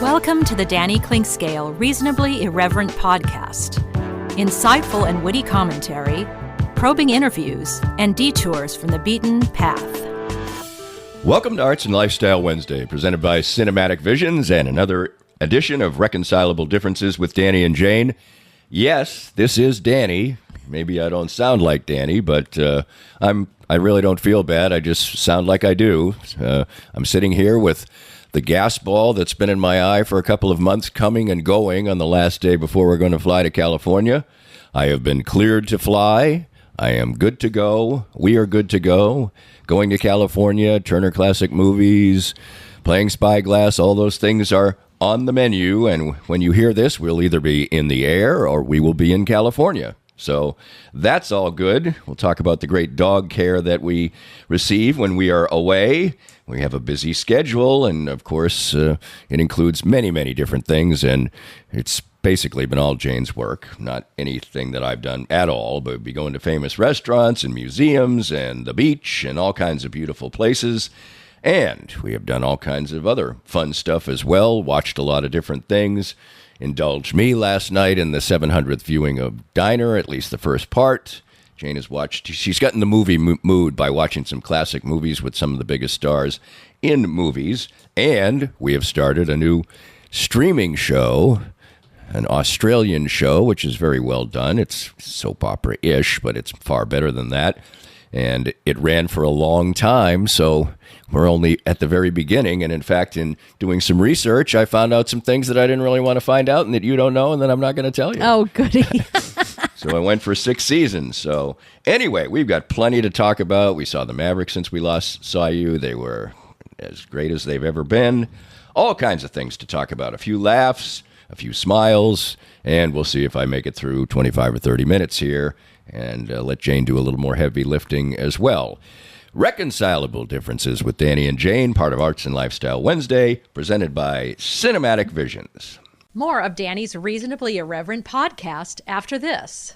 Welcome to the Danny Clinkscale Reasonably Irreverent podcast. Insightful and witty commentary, probing interviews, and detours from the beaten path. Welcome to Arts and Lifestyle Wednesday, presented by Cinematic Visions and another edition of Reconcilable Differences with Danny and Jane. Yes, this is Danny. Maybe I don't sound like Danny, but I really don't feel bad. I just sound like I do. I'm sitting here with the gas ball that's been in my eye for a couple of months, coming and going on the last day before we're going to fly to California. I have been cleared to fly. I am good to go. We are good to go. Going to California, Turner Classic Movies, playing Spyglass, all those things are on the menu. And when you hear this, we'll either be in the air or we will be in California. So that's all good. We'll talk about the great dog care that we receive when we are away. We have a busy schedule, and of course, it includes many, many different things, and it's basically been all Jane's work, not anything that I've done at all, but we'll be going to famous restaurants and museums and the beach and all kinds of beautiful places. And we have done all kinds of other fun stuff as well, watched a lot of different things. Indulged me last night in the 700th viewing of Diner, at least the first part. Jane has watched, she's gotten the movie mood by watching some classic movies with some of the biggest stars in movies. And we have started a new streaming show, an Australian show, which is very well done. It's soap opera-ish, but it's far better than that. And it ran for a long time, so we're only at the very beginning. And in fact, in doing some research, I found out some things that I didn't really want to find out and that you don't know and that I'm not going to tell you. Oh, goody. So I went for 6 seasons. So anyway, we've got plenty to talk about. We saw the Mavericks since we last saw you. They were as great as they've ever been. All kinds of things to talk about. A few laughs, a few smiles, and we'll see if I make it through 25 or 30 minutes here and let Jane do a little more heavy lifting as well. Reconcilable Differences with Danny and Jane, part of Arts and Lifestyle Wednesday, presented by Cinematic Visions. More of Danny's Reasonably Irreverent podcast after this.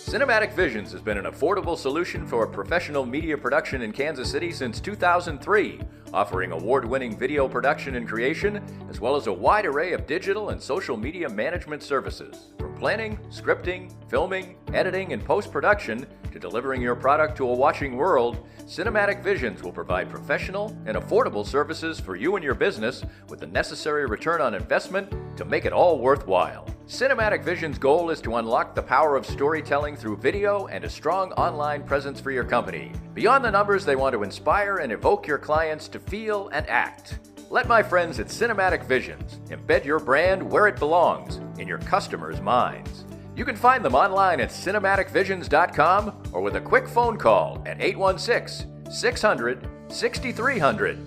Cinematic Visions has been an affordable solution for professional media production in Kansas City since 2003, offering award-winning video production and creation, as well as a wide array of digital and social media management services. From planning, scripting, filming, editing, and post-production, to delivering your product to a watching world, Cinematic Visions will provide professional and affordable services for you and your business with the necessary return on investment to make it all worthwhile. Cinematic Visions' goal is to unlock the power of storytelling through video and a strong online presence for your company. Beyond the numbers, they want to inspire and evoke your clients to feel and act. Let my friends at Cinematic Visions embed your brand where it belongs, in your customers' minds. You can find them online at cinematicvisions.com or with a quick phone call at 816-600-6300.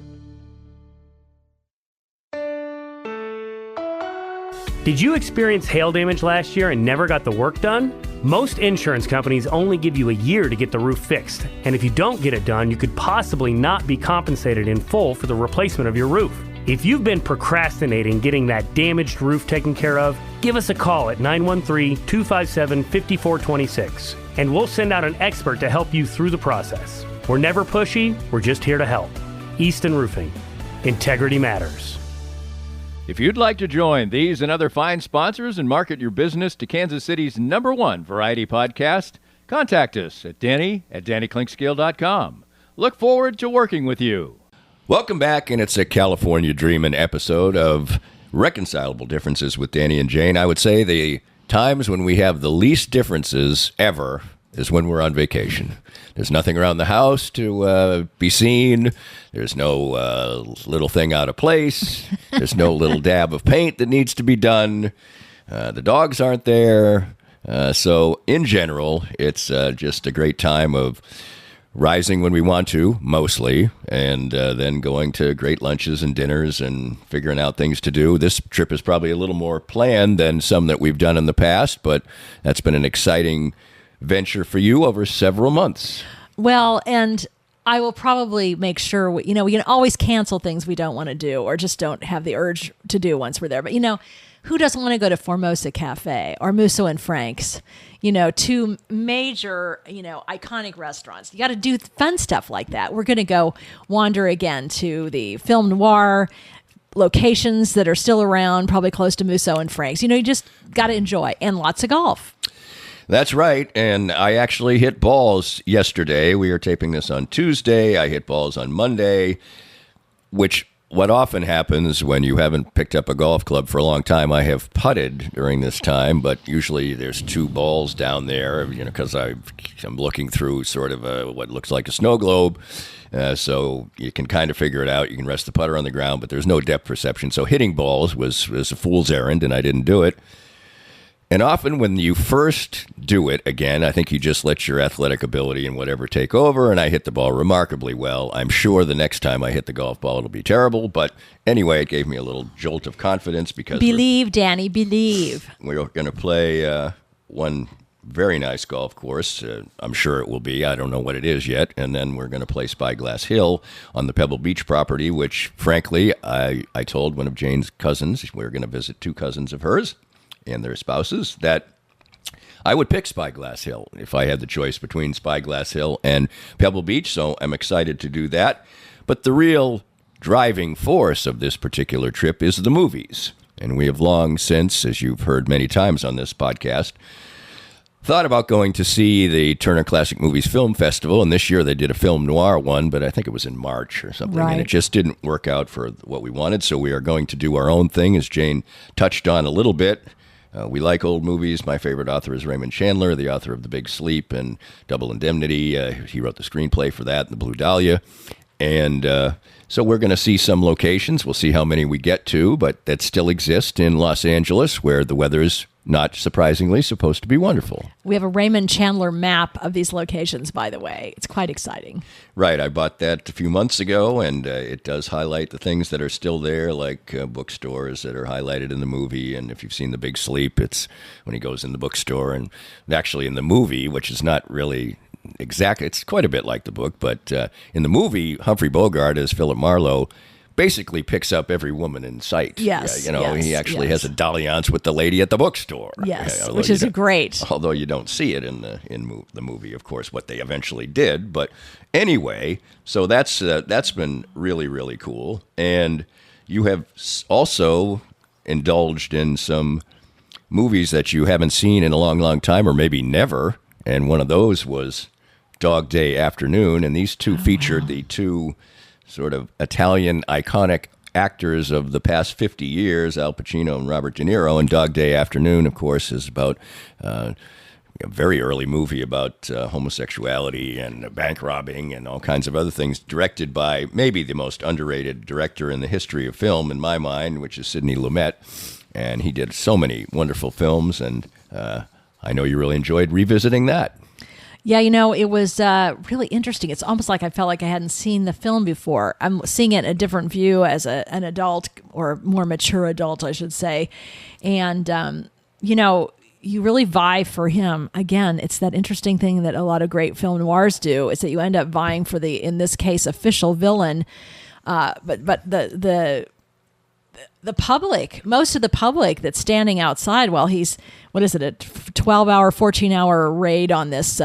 Did you experience hail damage last year and never got the work done? Most insurance companies only give you a year to get the roof fixed, and if you don't get it done, you could possibly not be compensated in full for the replacement of your roof. If you've been procrastinating getting that damaged roof taken care of, give us a call at 913-257-5426, and we'll send out an expert to help you through the process. We're never pushy, we're just here to help. Easton Roofing. Integrity matters. If you'd like to join these and other fine sponsors and market your business to Kansas City's #1 variety podcast, contact us at danny@dannyclinkscale.com. Look forward to working with you. Welcome back, and it's a California Dreamin episode of Reconcilable Differences with Danny and Jane. I would say the times when we have the least differences ever is when we're on vacation. There's nothing around the house to be seen. There's no little thing out of place. There's no little dab of paint that needs to be done. The dogs aren't there. So in general, it's just a great time of rising when we want to, mostly, and then going to great lunches and dinners and figuring out things to do. This trip is probably a little more planned than some that we've done in the past, but that's been an exciting venture for you over several months. Well, and I will probably make sure, we can always cancel things we don't want to do or just don't have the urge to do once we're there. But, who doesn't want to go to Formosa Cafe or Musso and Frank's? Two major, iconic restaurants. You got to do fun stuff like that. We're going to go wander again to the Film Noir locations that are still around, probably close to Musso and Frank's. You just got to enjoy, and lots of golf. That's right. And I actually hit balls yesterday. We are taping this on Tuesday. I hit balls on Monday, which what often happens when you haven't picked up a golf club for a long time. I have putted during this time, but usually there's 2 balls down there, because I'm looking through sort of what looks like a snow globe. So you can kind of figure it out. You can rest the putter on the ground, but there's no depth perception. So hitting balls was a fool's errand, and I didn't do it. And often when you first do it, again, I think you just let your athletic ability and whatever take over, and I hit the ball remarkably well. I'm sure the next time I hit the golf ball, it'll be terrible. But anyway, it gave me a little jolt of confidence because Believe, Danny, believe. We're going to play one very nice golf course. I'm sure it will be. I don't know what it is yet. And then we're going to play Spyglass Hill on the Pebble Beach property, which, frankly, I told one of Jane's cousins, we're going to visit 2 cousins of hers and their spouses, that I would pick Spyglass Hill if I had the choice between Spyglass Hill and Pebble Beach. So I'm excited to do that. But the real driving force of this particular trip is the movies. And we have long since, as you've heard many times on this podcast, thought about going to see the Turner Classic Movies Film Festival, and this year they did a film noir one, but I think it was in March or something, right. And it just didn't work out for what we wanted, so we are going to do our own thing, as Jane touched on a little bit. We like old movies. My favorite author is Raymond Chandler, the author of The Big Sleep and Double Indemnity. He wrote the screenplay for that, and The Blue Dahlia. And so we're going to see some locations. We'll see how many we get to, but that still exist in Los Angeles, where the weather is not surprisingly supposed to be wonderful. We have a Raymond Chandler map of these locations, by the way. It's quite exciting. Right. I bought that a few months ago, and it does highlight the things that are still there, like bookstores that are highlighted in the movie. And if you've seen The Big Sleep, it's when he goes in the bookstore. And actually in the movie, which is not really exact, it's quite a bit like the book, but in the movie, Humphrey Bogart as Philip Marlowe basically picks up every woman in sight. Yes. He actually has a dalliance with the lady at the bookstore. Yes, which is great. Although you don't see it in the movie, of course, what they eventually did. But anyway, so that's been really, really cool. And you have also indulged in some movies that you haven't seen in a long, long time, or maybe never. And one of those was Dog Day Afternoon. And these two featured the 2 sort of Italian iconic actors of the past 50 years, Al Pacino and Robert De Niro. And Dog Day Afternoon, of course, is about a very early movie about homosexuality and bank robbing and all kinds of other things, directed by maybe the most underrated director in the history of film, in my mind, which is Sidney Lumet. And he did so many wonderful films, and I know you really enjoyed revisiting that. Yeah, it was really interesting. It's almost like I felt like I hadn't seen the film before. I'm seeing it in a different view as an adult, or more mature adult, I should say. And, you really vie for him. Again, it's that interesting thing that a lot of great film noirs do, is that you end up vying for the, in this case, official villain. But the public, most of the public that's standing outside while he's, a 12-hour, 14-hour raid on this,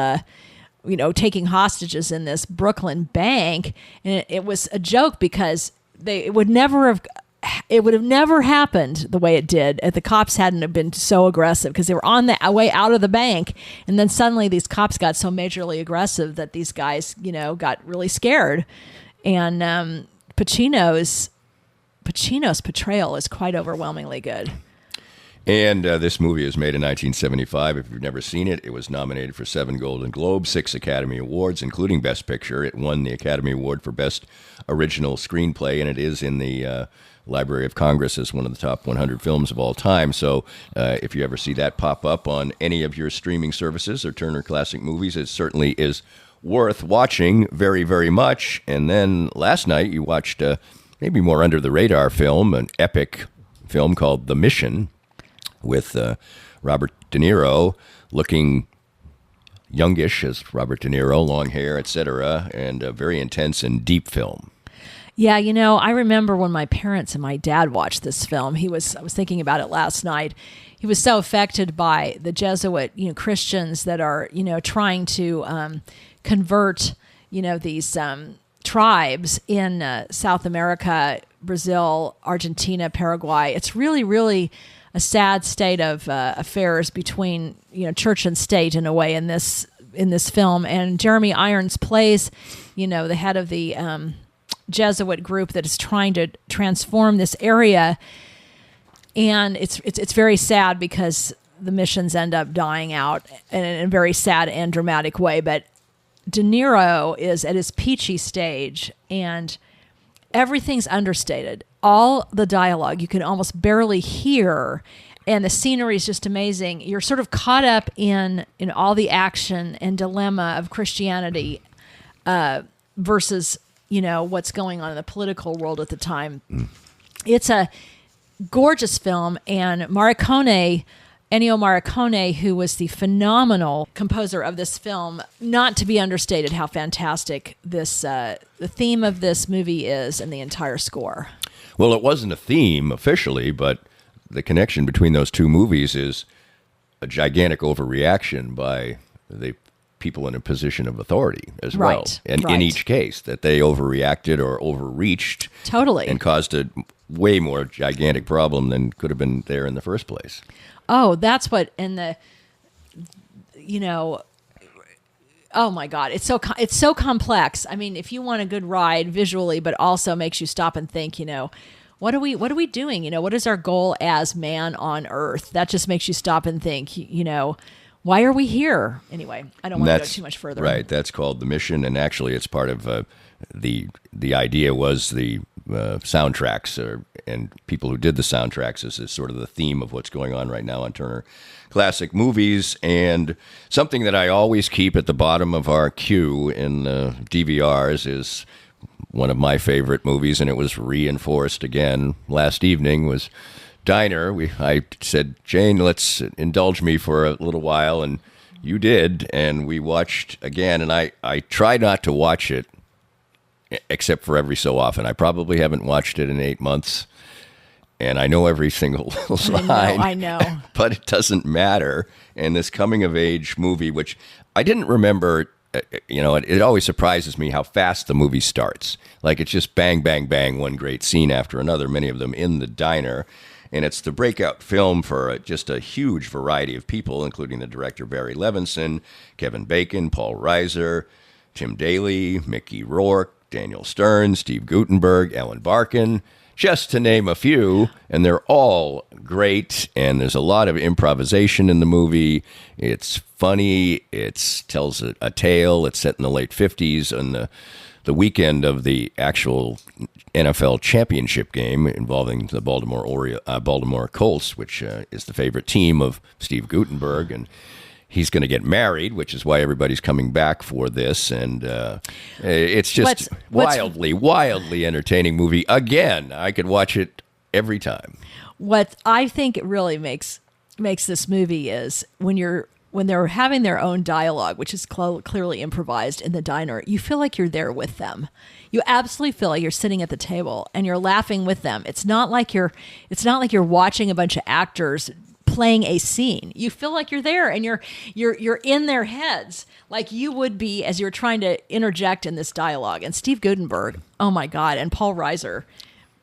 taking hostages in this Brooklyn bank. And it was a joke because it would have never happened the way it did if the cops hadn't have been so aggressive, because they were on the way out of the bank. And then suddenly these cops got so majorly aggressive that these guys, got really scared. And Pacino's portrayal is quite overwhelmingly good. And this movie was made in 1975. If you've never seen it, it was nominated for 7 Golden Globes, 6 Academy Awards, including Best Picture. It won the Academy Award for Best Original Screenplay, and it is in the Library of Congress as one of the top 100 films of all time. So if you ever see that pop up on any of your streaming services or Turner Classic Movies, it certainly is worth watching very, very much. And then last night you watched maybe more under-the-radar film, an epic film called The Mission, with Robert De Niro, looking youngish as Robert De Niro, long hair, etc., and a very intense and deep film. Yeah, I remember when my parents and my dad watched this film. I was thinking about it last night. He was so affected by the Jesuit, Christians that are, trying to convert, these tribes in South America Brazil, Argentina, Paraguay. It's really, really a sad state of affairs between church and state in a way in this film. And Jeremy Irons plays the head of the Jesuit group that is trying to transform this area, and it's very sad because the missions end up dying out in a very sad and dramatic way. But De Niro is at his peachy stage, and everything's understated. All the dialogue you can almost barely hear, and the scenery is just amazing. You're sort of caught up in all the action and dilemma of Christianity versus what's going on in the political world at the time. It's a gorgeous film, and Ennio Morricone, who was the phenomenal composer of this film, not to be understated how fantastic this the theme of this movie is, and the entire score. Well, it wasn't a theme officially, but the connection between those two movies is a gigantic overreaction by the people in a position of authority as well. And in each case, that they overreacted or overreached. Totally. And caused a way more gigantic problem than could have been there in the first place. Oh, that's what, oh my God, it's so complex. I mean, if you want a good ride visually, but also makes you stop and think, what are we doing? What is our goal as man on earth? That just makes you stop and think, why are we here? Anyway, I don't want to go too much further. Right. That's called the mission. And actually it's part of the idea was the soundtracks and people who did the soundtracks is sort of the theme of what's going on right now on Turner Classic Movies. And something that I always keep at the bottom of our queue in DVRs is one of my favorite movies, and it was reinforced again last evening, was Diner. I said, Jane, let's indulge me for a little while, and you did, and we watched again, and I try not to watch it except for every so often. I probably haven't watched it in 8 months, and I know every single line. I know. But it doesn't matter. And this coming-of-age movie, which I didn't remember, it always surprises me how fast the movie starts. Like, it's just bang, bang, bang, one great scene after another, many of them in the diner. And it's the breakout film for just a huge variety of people, including the director Barry Levinson, Kevin Bacon, Paul Reiser, Tim Daly, Mickey Rourke, Daniel Stern, Steve Guttenberg, Ellen Barkin, just to name a few. And they're all great, and there's a lot of improvisation in the movie. It's funny. It tells a tale. It's set in the late 50s on the weekend of the actual NFL championship game involving the Baltimore Colts, which is the favorite team of Steve Guttenberg, and he's going to get married, which is why everybody's coming back for this, and it's just wildly entertaining movie. Again, I could watch it every time. What I think it really makes this movie is when they're having their own dialogue, which is clearly improvised in the diner, you feel like you're there with them. You absolutely feel like you're sitting at the table and you're laughing with them. It's not like you're watching a bunch of actors playing a scene. You feel like you're there and you're in their heads like you would be as you're trying to interject in this dialogue. And Steve Guttenberg, oh my God, and Paul Reiser.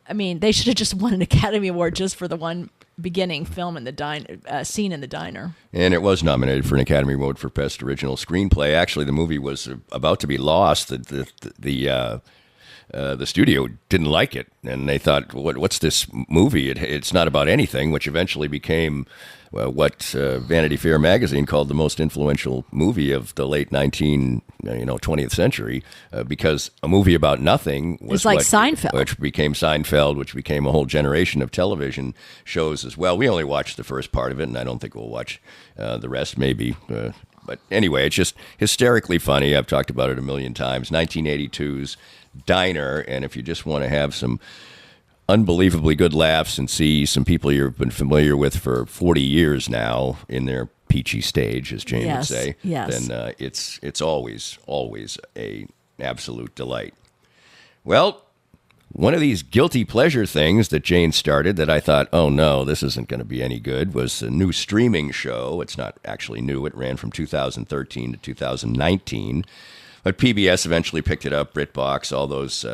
I mean, they should have just won an Academy Award just for the one beginning film in the scene in the diner. And it was nominated for an Academy Award for Best Original Screenplay. Actually, the movie was about to be lost. The studio didn't like it, and they thought, "What's this movie? It's not about anything." Which eventually became what Vanity Fair magazine called the most influential movie of the late 20th century, because a movie about nothing was it's like Seinfeld, which became Seinfeld, which became a whole generation of television shows as well. We only watched the first part of it, and I don't think we'll watch the rest, maybe. But anyway, it's just hysterically funny. I've talked about it a million times. 1982's Diner, and if you just want to have some unbelievably good laughs and see some people you've been familiar with for 40 years now in their peachy stage, as Jane would say, then it's always an absolute delight. Well, one of these guilty pleasure things that Jane started that I thought, oh no, this isn't going to be any good, was a new streaming show. It's not actually new. It ran from 2013 to 2019. But PBS eventually picked it up, BritBox, all those